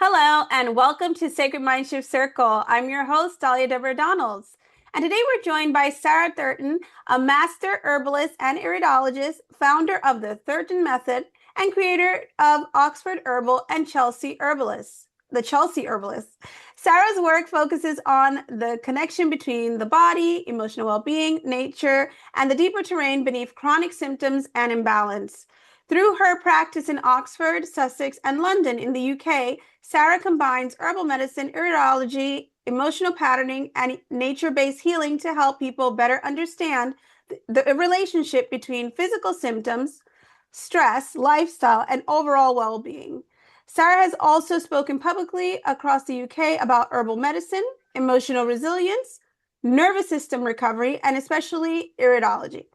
Hello, and welcome to Sacred Mindshift Circle. I'm your host, Dahlia Deborah Donalds. And today we're joined by Sarah Turton, a master herbalist and iridologist, founder of the Turton Method, and creator of Oxford Herbal and the Chelsea Herbalist. Sarah's work focuses on the connection between the body, emotional well-being, nature, and the deeper terrain beneath chronic symptoms and imbalance. Through her practice in Oxford, Sussex, and London in the UK, Sarah combines herbal medicine, iridology, emotional patterning, and nature-based healing to help people better understand the relationship between physical symptoms, stress, lifestyle, and overall well-being. Sarah has also spoken publicly across the UK about herbal medicine, emotional resilience, nervous system recovery, and especially iridology.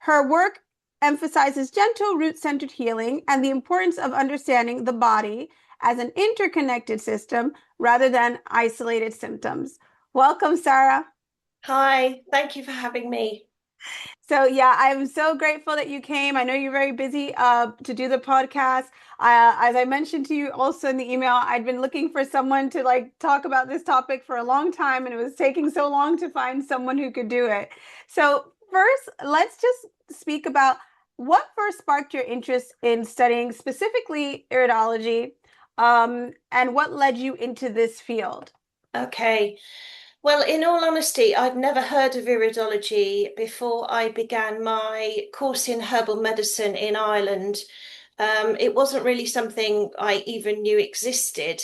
Her work emphasizes gentle root-centered healing and the importance of understanding the body as an interconnected system rather than isolated symptoms. Welcome, Sarah. Hi, thank you for having me. So yeah, I'm so grateful that you came. I know you're very busy to do the podcast. As I mentioned to you also in the email, I'd been looking for someone to talk about this topic for a long time, and it was taking so long to find someone who could do it. So first, let's just speak about what first sparked your interest in studying specifically iridology, and what led you into this field. Okay. Well, in all honesty, I'd never heard of iridology before I began my course in herbal medicine in Ireland. It wasn't really something I even knew existed.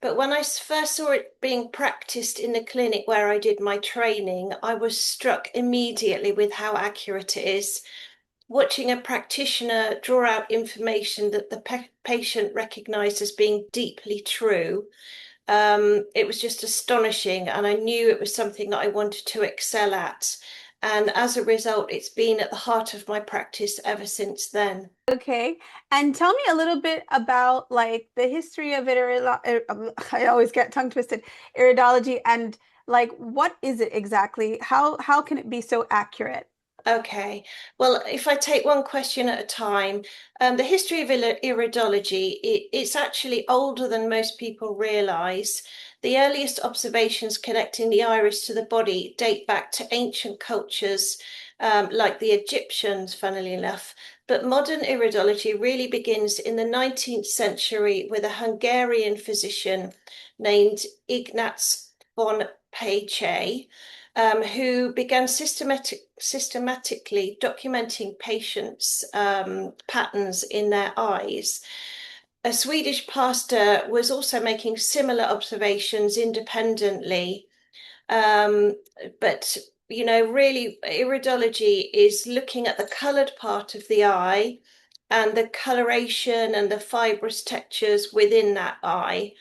But when I first saw it being practiced in the clinic where I did my training, I was struck immediately with how accurate it is. Watching a practitioner draw out information that the patient recognized as being deeply true, it was just astonishing. And I knew it was something that I wanted to excel at. And as a result, it's been at the heart of my practice ever since then. Okay. And tell me a little bit about the history of I always get tongue twisted, iridology, and what is it exactly? How can it be so accurate? Okay, well, if I take one question at a time, the history of iridology, it's actually older than most people realize. The earliest observations connecting the iris to the body date back to ancient cultures, like the Egyptians, funnily enough. But modern iridology really begins in the 19th century with a Hungarian physician named Ignaz von Pace, who began systematically documenting patients' patterns in their eyes. A Swedish pastor was also making similar observations independently. Um, but, really, iridology is looking at the colored part of the eye and the coloration and the fibrous textures within that eye.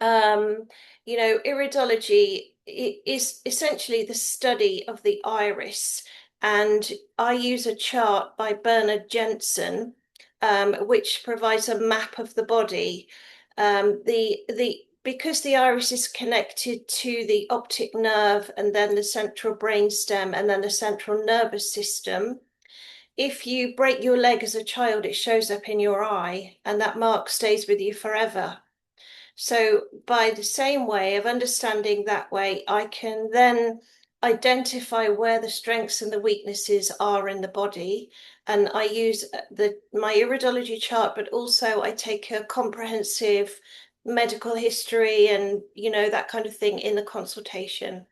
Um, Iridology is essentially the study of the iris, and I use a chart by Bernard Jensen, which provides a map of the body. The because the iris is connected to the optic nerve and then the central brainstem and then the central nervous system. If you break your leg as a child, it shows up in your eye, and that mark stays with you forever. So, by the same way of understanding that way, I can then identify where the strengths and the weaknesses are in the body. And I use my iridology chart, but also I take a comprehensive medical history and, that kind of thing in the consultation.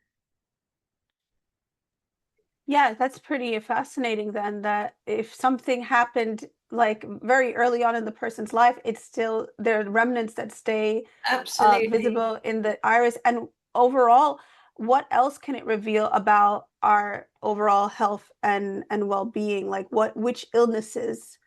Yeah, that's pretty fascinating then that if something happened very early on in the person's life, it's still there are remnants that stay Absolutely. visible in the iris. And overall, what else can it reveal about our overall health and well-being? Which illnesses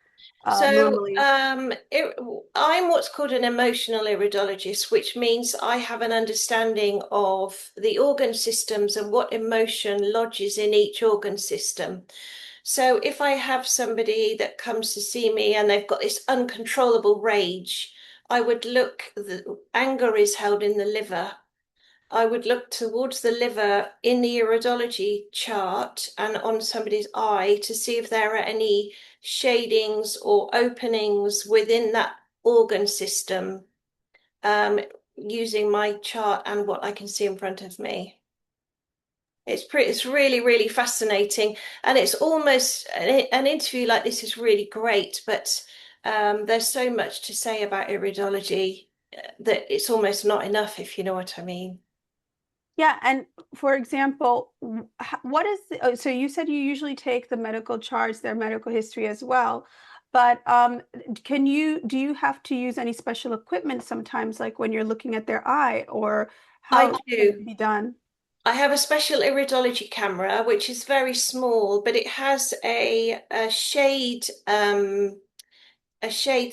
So normally? I'm what's called an emotional iridologist, which means I have an understanding of the organ systems and what emotion lodges in each organ system. So if I have somebody that comes to see me and they've got this uncontrollable rage, I would look, the anger is held in the liver. I would look towards the liver in the iridology chart and on somebody's eye to see if there are any shadings or openings within that organ system. um, using my chart and what I can see in front of me. It's really, really fascinating. And it's almost an interview like this is really great, but there's so much to say about iridology that it's almost not enough, if you know what I mean. Yeah, and for example, what is so you said you usually take the medical charts, their medical history as well, but do you have to use any special equipment sometimes, like when you're looking at their eye, or I how can it do. be done? I have a special iridology camera, which is very small, but it has a shade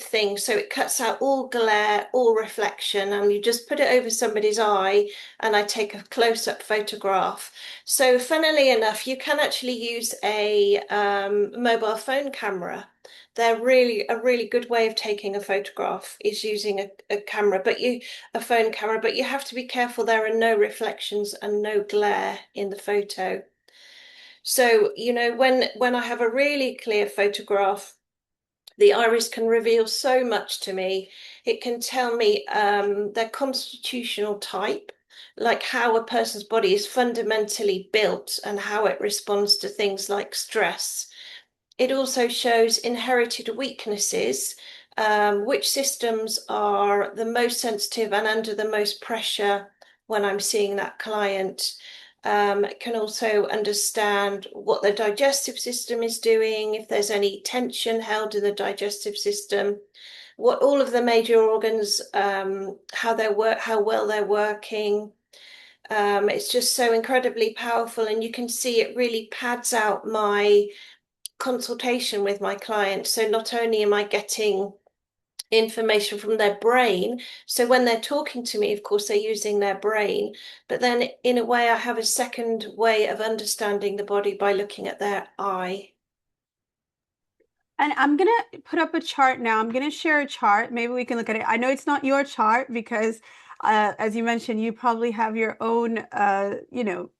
thing, so it cuts out all glare, all reflection, and you just put it over somebody's eye, and I take a close-up photograph. So, funnily enough, you can actually use a mobile phone camera. They're really a really good way of taking a photograph is using a camera, a phone camera, but you have to be careful. There are no reflections and no glare in the photo. So, when I have a really clear photograph, the iris can reveal so much to me. It can tell me their constitutional type, like how a person's body is fundamentally built and how it responds to things like stress. It also shows inherited weaknesses, which systems are the most sensitive and under the most pressure when I'm seeing that client. It can also understand what the digestive system is doing, if there's any tension held in the digestive system, what all of the major organs, how well they're working. It's just so incredibly powerful, and you can see it really pads out my consultation with my client. So not only am I getting information from their brain, so when they're talking to me, of course, they're using their brain, but then in a way, I have a second way of understanding the body by looking at their eye. And I'm gonna put up a chart now. I'm gonna share a chart. Maybe we can look at it. I know it's not your chart because, as you mentioned, you probably have your own,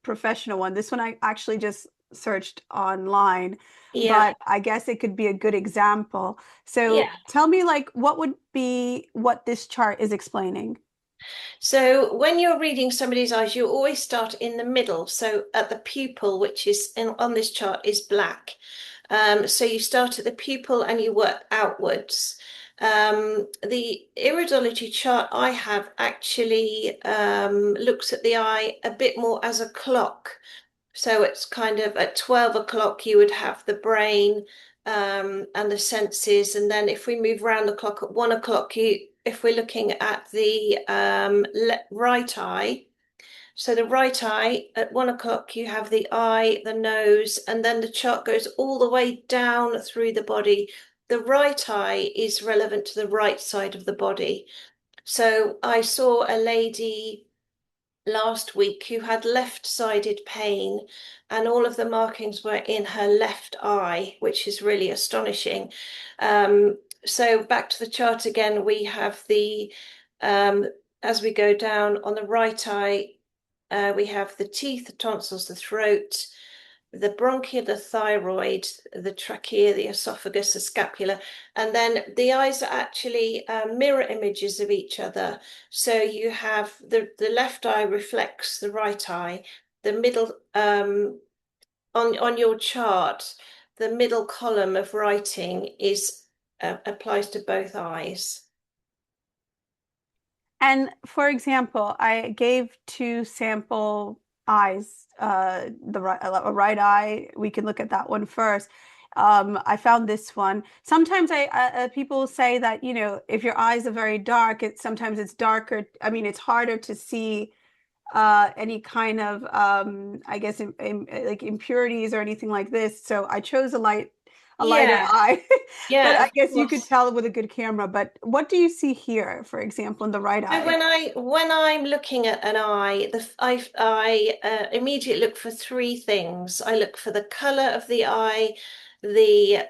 professional one. This one I actually just searched online, Yeah. but I guess it could be a good example. So Yeah. tell me, like, what would be what this chart is explaining? So when you're reading somebody's eyes, you always start in the middle. So at the pupil, which on this chart is black. So you start at the pupil and you work outwards. The iridology chart I have actually looks at the eye a bit more as a clock. So it's kind of at 12 o'clock, you would have the brain and the senses. And then if we move around the clock at 1 o'clock, if we're looking at the right eye, so the right eye at 1 o'clock, you have the eye, the nose, and then the chart goes all the way down through the body. The right eye is relevant to the right side of the body. So I saw a lady last week who had left-sided pain, and all of the markings were in her left eye, which is really astonishing. So back to the chart again, we have um, as we go down on the right eye, we have the teeth, the tonsils, the throat, the bronchia, the thyroid, the trachea, the esophagus, the scapula, and then the eyes are actually mirror images of each other. So you have the left eye reflects the right eye, the middle on your chart, the middle column of writing is applies to both eyes. And for example, I gave two sample eyes, the right, a right eye. We can look at that one first. I found this one. Sometimes people say that, if your eyes are very dark, sometimes it's darker. I mean, it's harder to see any kind of, I guess, like impurities or anything like this. So I chose a lighter Yeah, eye, but yeah, I of guess you could course. tell with a good camera. But what do you see here, for example, in the right So eye? when I'm looking at an eye, I immediately look for three things. I look for the color of the eye, the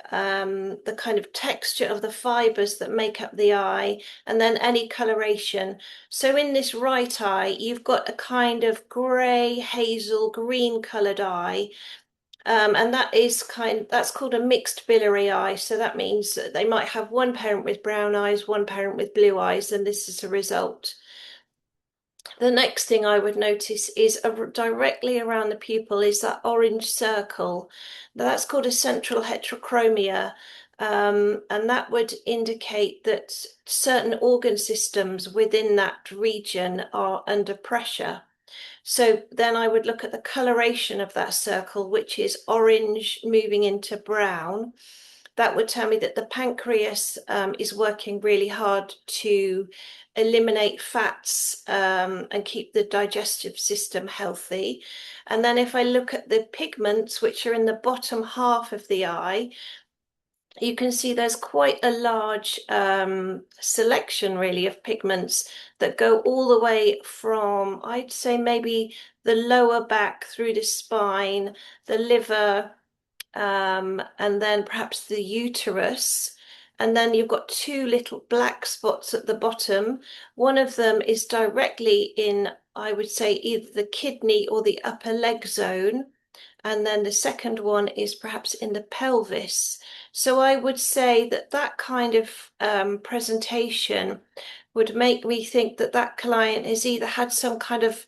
kind of texture of the fibers that make up the eye, and then any coloration. So in this right eye, you've got a kind of gray, hazel, green colored eye. And that's called a mixed biliary eye. So that means that they might have one parent with brown eyes, one parent with blue eyes, and this is a result. The next thing I would notice is directly around the pupil is that orange circle. Now, that's called a central heterochromia, and that would indicate that certain organ systems within that region are under pressure. So then I would look at the coloration of that circle, which is orange moving into brown. That would tell me that the pancreas is working really hard to eliminate fats and keep the digestive system healthy. And then if I look at the pigments, which are in the bottom half of the eye, you can see there's quite a large selection really of pigments that go all the way from, I'd say maybe the lower back through the spine, the liver, and then perhaps the uterus. And then you've got two little black spots at the bottom. One of them is directly in, I would say, either the kidney or the upper leg zone. And then the second one is perhaps in the pelvis. So I would say that that kind of presentation would make me think that that client has either had some kind of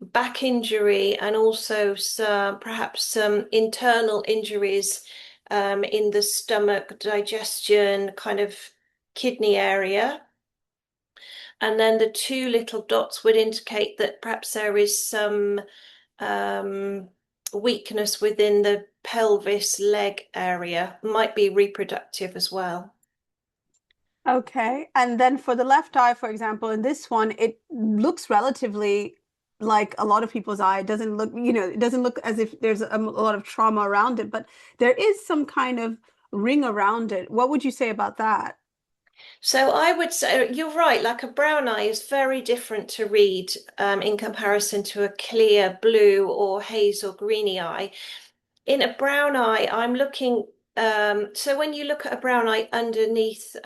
back injury and also some perhaps some internal injuries in the stomach, digestion, kind of kidney area. And then the two little dots would indicate that perhaps there is some um, weakness within the pelvis leg area, might be reproductive as well. Okay. And then for the left eye, for example, in this one, it looks relatively like a lot of people's eye. It doesn't look, it doesn't look as if there's a lot of trauma around it, but there is some kind of ring around it. What would you say about that? So I would say you're right, like a brown eye is very different to read in comparison to a clear blue or haze or greeny eye. In a brown eye, I'm looking, so when you look at a brown eye underneath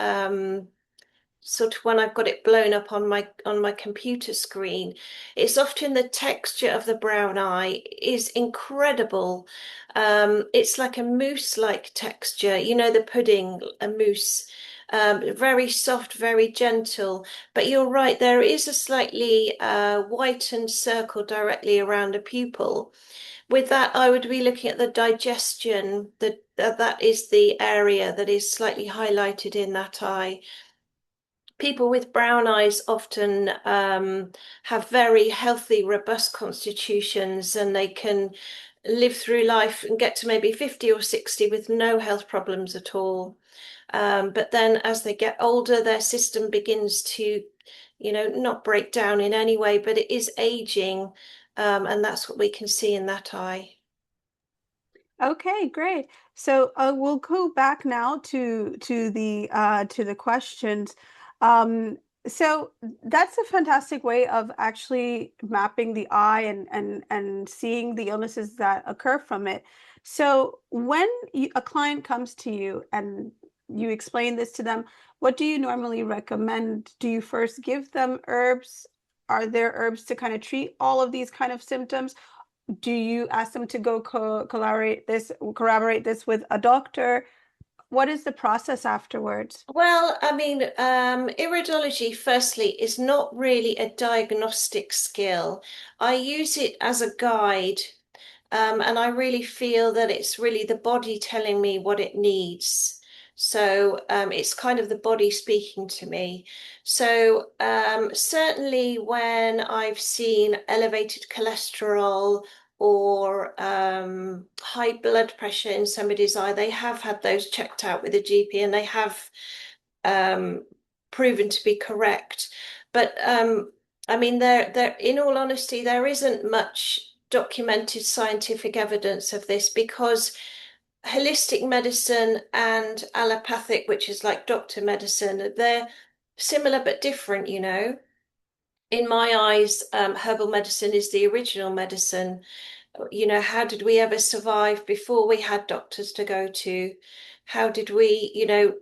sort of when I've got it blown up on my computer screen, it's often the texture of the brown eye is incredible. It's like a mousse-like texture, you know, the pudding, a mousse. Very soft, very gentle. But you're right, there is a slightly whitened circle directly around a pupil. With that, I would be looking at the digestion. That is the area that is slightly highlighted in that eye. People with brown eyes often have very healthy, robust constitutions, and they can live through life and get to maybe 50 or 60 with no health problems at all. But then as they get older, their system begins to, not break down in any way, but it is aging. And that's what we can see in that eye. Okay, great. So we'll go back now to the questions. Um, so that's a fantastic way of actually mapping the eye and seeing the illnesses that occur from it. So when a client comes to you and you explain this to them, what do you normally recommend? Do you first give them herbs? Are there herbs to kind of treat all of these kind of symptoms? Do you ask them to go corroborate this with a doctor? What is the process afterwards? Well, I mean, iridology, firstly, is not really a diagnostic skill. I use it as a guide, and I really feel that it's really the body telling me what it needs. So it's kind of the body speaking to me. So certainly when I've seen elevated cholesterol or high blood pressure in somebody's eye, they have had those checked out with a GP and they have um, proven to be correct. But I mean, in all honesty, there isn't much documented scientific evidence of this because holistic medicine and allopathic, which is like doctor medicine, they're similar but different, you know. In my eyes, herbal medicine is the original medicine. You know, how did we ever survive before we had doctors to go to? How did we,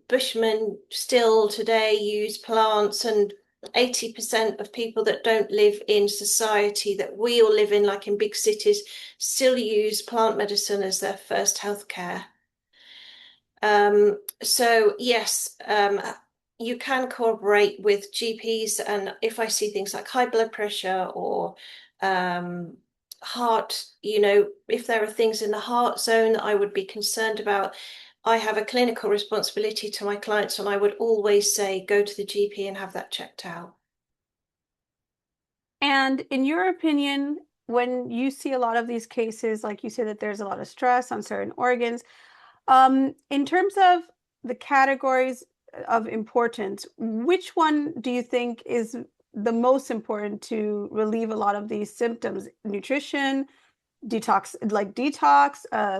Bushmen still today use plants, and 80% of people that don't live in society that we all live in, like in big cities, still use plant medicine as their first healthcare. So yes, you can cooperate with GPs, and if I see things like high blood pressure or um, heart, if there are things in the heart zone that I would be concerned about, I have a clinical responsibility to my clients, and I would always say go to the GP and have that checked out. And in your opinion, when you see a lot of these cases, like you say that there's a lot of stress on certain organs, in terms of the categories of importance, which one do you think is the most important to relieve a lot of these symptoms? Nutrition, detox,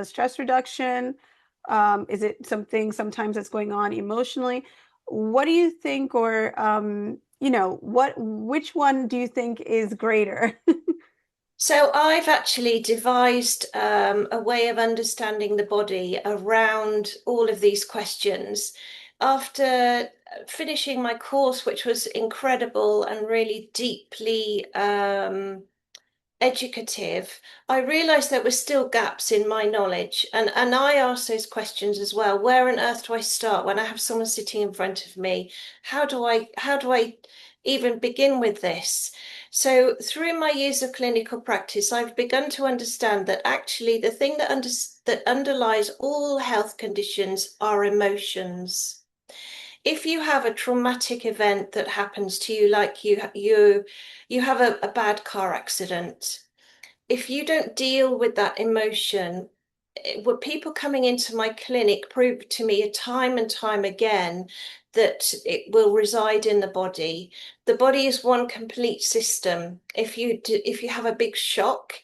stress reduction? Is it something sometimes that's going on emotionally? What do you think, or which one do you think is greater? So I've actually devised a way of understanding the body around all of these questions. After finishing my course, which was incredible and really deeply educative, I realized there were still gaps in my knowledge. And I asked those questions as well. Where on earth do I start when I have someone sitting in front of me? How do I even begin with this? So through my years of clinical practice, I've begun to understand that actually the thing that underlies all health conditions are emotions. If you have a traumatic event that happens to you, like you have a bad car accident, if you don't deal with that emotion, what people coming into my clinic prove to me time and time again that it will reside in the body. The body is one complete system. If you have a big shock,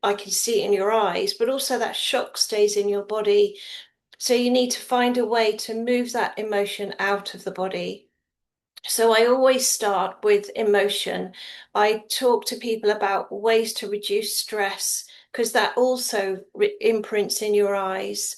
I can see it in your eyes, but also that shock stays in your body. So you need to find a way to move that emotion out of the body. So I always start with emotion. I talk to people about ways to reduce stress because that also imprints in your eyes.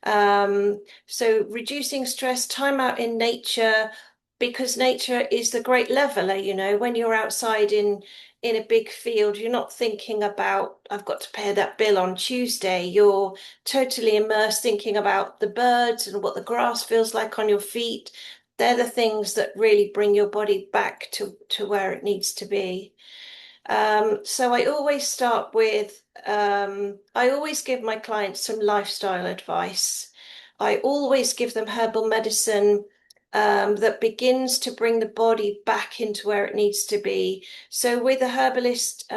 So reducing stress, time out in nature, because nature is the great leveler, when you're outside in a big field, you're not thinking about, I've got to pay that bill on Tuesday. You're totally immersed thinking about the birds and what the grass feels like on your feet. They're the things that really bring your body back to where it needs to be. So I always start with, I always give my clients some lifestyle advice. I always give them herbal medicine that begins to bring the body back into where it needs to be. So with a herbalist,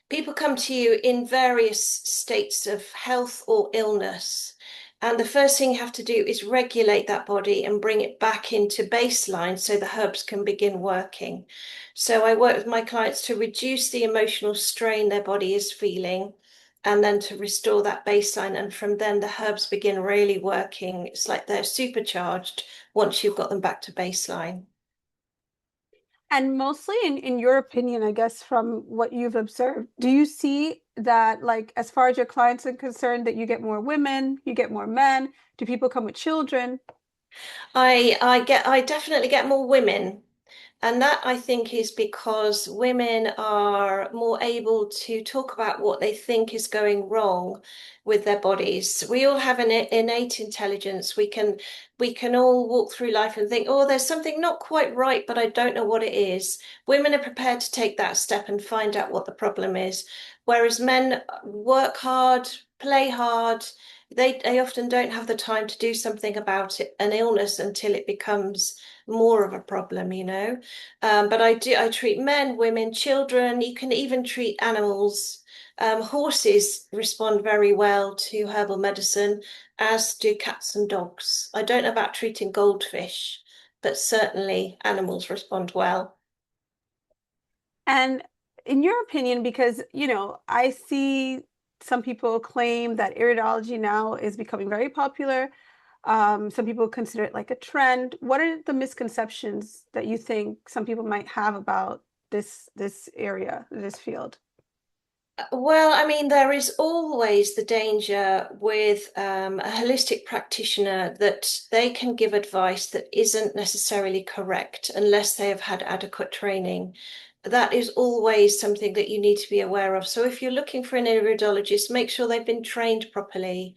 people come to you in various states of health or illness. And the first thing you have to do is regulate that body and bring it back into baseline so the herbs can begin working. So I work with my clients to reduce the emotional strain their body is feeling and then to restore that baseline. And from then, the herbs begin really working. It's like they're supercharged once you've got them back to baseline. And mostly in your opinion, I guess from what you've observed, do you see that, like, as far as your clients are concerned, that you get more women, you get more men? Do people come with children? I definitely get more women. And that I think is because women are more able to talk about what they think is going wrong with their bodies. We all have an innate intelligence. We can all walk through life and think, oh, there's something not quite right, but I don't know what it is. Women are prepared to take that step and find out what the problem is, whereas men work hard, play hard. They often don't have the time to do something about it, an illness until it becomes more of a problem. But I treat men, women, children. You can even treat animals. Horses respond very well to herbal medicine, as do cats and dogs. I don't know about treating goldfish, but certainly animals respond well. And in your opinion, because, I see some people claim that iridology now is becoming very popular. Some people consider it like a trend. What are the misconceptions that you think some people might have about this area, this field? Well, I mean, there is always the danger with a holistic practitioner that they can give advice that isn't necessarily correct unless they have had adequate training. That is always something that you need to be aware of. So if you're looking for an iridologist, make sure they've been trained properly.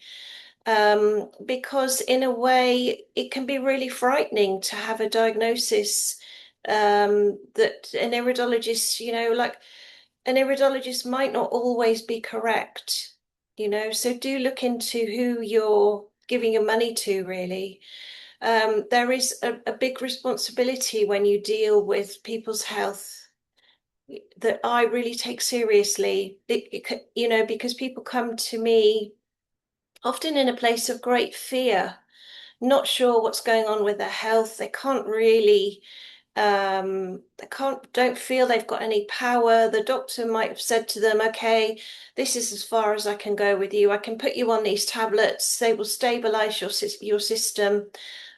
because in a way it can be really frightening to have a diagnosis that an iridologist, like an iridologist might not always be correct, so do look into who you're giving your money to, really. There is a big responsibility when you deal with people's health that I really take seriously, because people come to me often in a place of great fear, not sure what's going on with their health. They can't really, don't feel they've got any power. The doctor might have said to them, okay, this is as far as I can go with you. I can put you on these tablets. They will stabilize your system.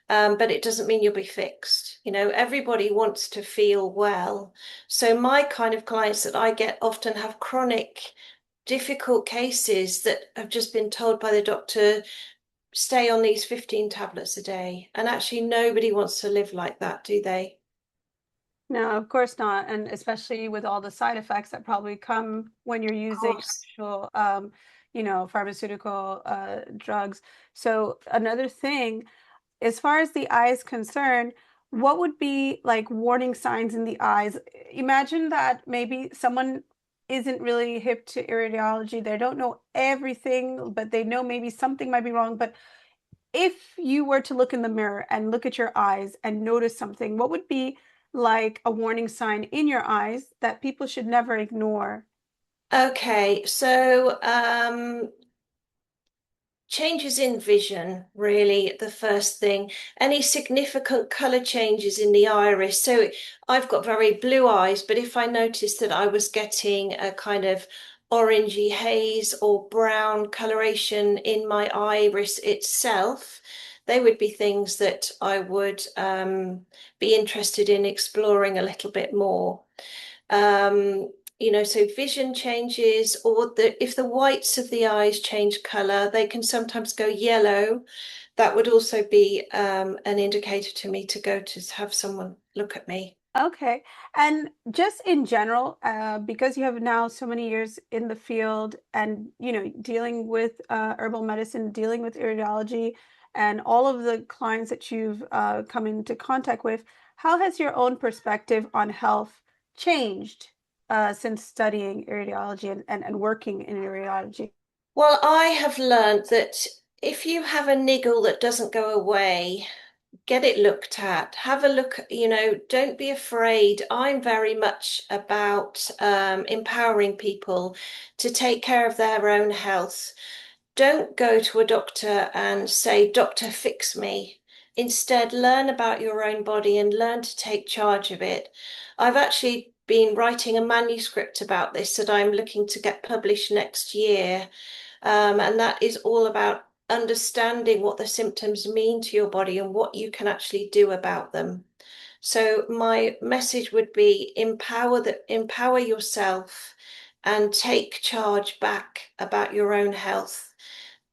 But it doesn't mean you'll be fixed. Everybody wants to feel well. So my kind of clients that I get often have chronic, difficult cases that have just been told by the doctor, stay on these 15 tablets a day. And actually, nobody wants to live like that, do they? No, of course not. And especially with all the side effects that probably come when you're Of using course. actual, pharmaceutical drugs. So another thing, as far as the eye is concerned, what would be like warning signs in the eyes? Imagine that maybe someone isn't really hip to iridology. They don't know everything, but they know maybe something might be wrong. But if you were to look in the mirror and look at your eyes and notice something, what would be like a warning sign in your eyes that people should never ignore? Okay, so changes in vision, really, the first thing. Any significant color changes in the iris. So I've got very blue eyes, but if I noticed that I was getting a kind of orangey haze or brown coloration in my iris itself, they would be things that I would be interested in exploring a little bit more. Um, so vision changes, or if the whites of the eyes change color, they can sometimes go yellow. That would also be an indicator to me to go to have someone look at me. Okay. And just in general, because you have now so many years in the field and, dealing with herbal medicine, dealing with iridology, and all of the clients that you've come into contact with, how has your own perspective on health changed since studying iridology and working in iridology? Well, I have learned that if you have a niggle that doesn't go away, get it looked at. Have a look, don't be afraid. I'm very much about empowering people to take care of their own health. Don't go to a doctor and say, Doctor, fix me. Instead, learn about your own body and learn to take charge of it. I've actually been writing a manuscript about this that I'm looking to get published next year. And that is all about understanding what the symptoms mean to your body and what you can actually do about them. So my message would be empower yourself and take charge back about your own health.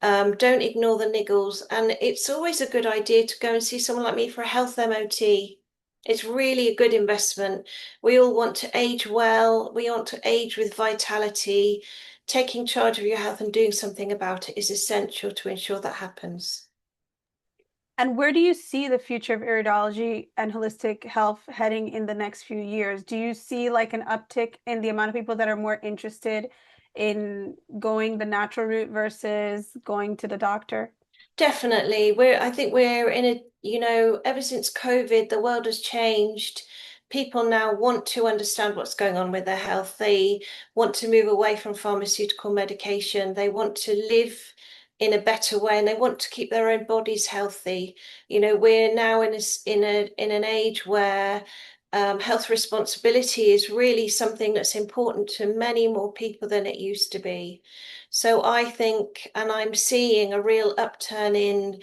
Don't ignore the niggles. And it's always a good idea to go and see someone like me for a health MOT. It's really a good investment. We all want to age well. We want to age with vitality. Taking charge of your health and doing something about it is essential to ensure that happens. And where do you see the future of iridology and holistic health heading in the next few years? Do you see like an uptick in the amount of people that are more interested in going the natural route versus going to the doctor? Definitely. I think we're in a, ever since COVID, the world has changed. People now want to understand what's going on with their health. They want to move away from pharmaceutical medication. They want to live in a better way and they want to keep their own bodies healthy. We're now in an age where health responsibility is really something that's important to many more people than it used to be. So I think, and I'm seeing a real upturn in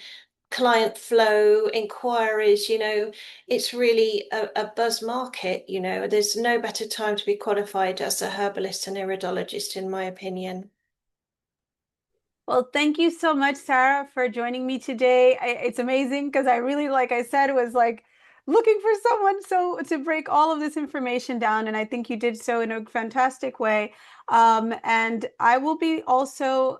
client flow, inquiries, it's really a buzz market, There's no better time to be qualified as a herbalist and iridologist, in my opinion. Well, thank you so much, Sarah, for joining me today. It's amazing because I really, like I said, was like looking for someone so to break all of this information down, and I think you did so in a fantastic way. And I will be also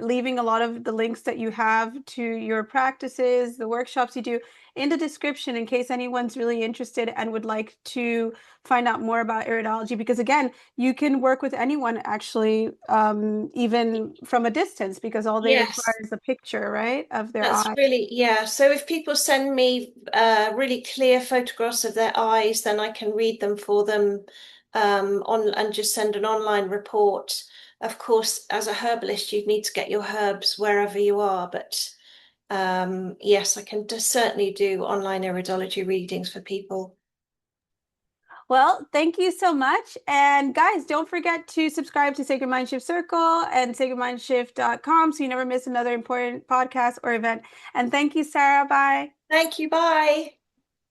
leaving a lot of the links that you have to your practices, the workshops you do in the description in case anyone's really interested and would like to find out more about iridology. Because again, you can work with anyone actually, even from a distance, because all they require Yes. is a picture, right, of their That's eye. really, yeah. So if people send me really clear photographs of their eyes, then I can read them for them on and just send an online report. Of course, as a herbalist, you'd need to get your herbs wherever you are, but yes, I can certainly do online iridology readings for people. Well, thank you so much. And guys, don't forget to subscribe to Sacred Mindshift Circle and sacredmindshift.com so you never miss another important podcast or event. And thank you, Sarah. Bye. Thank you. Bye.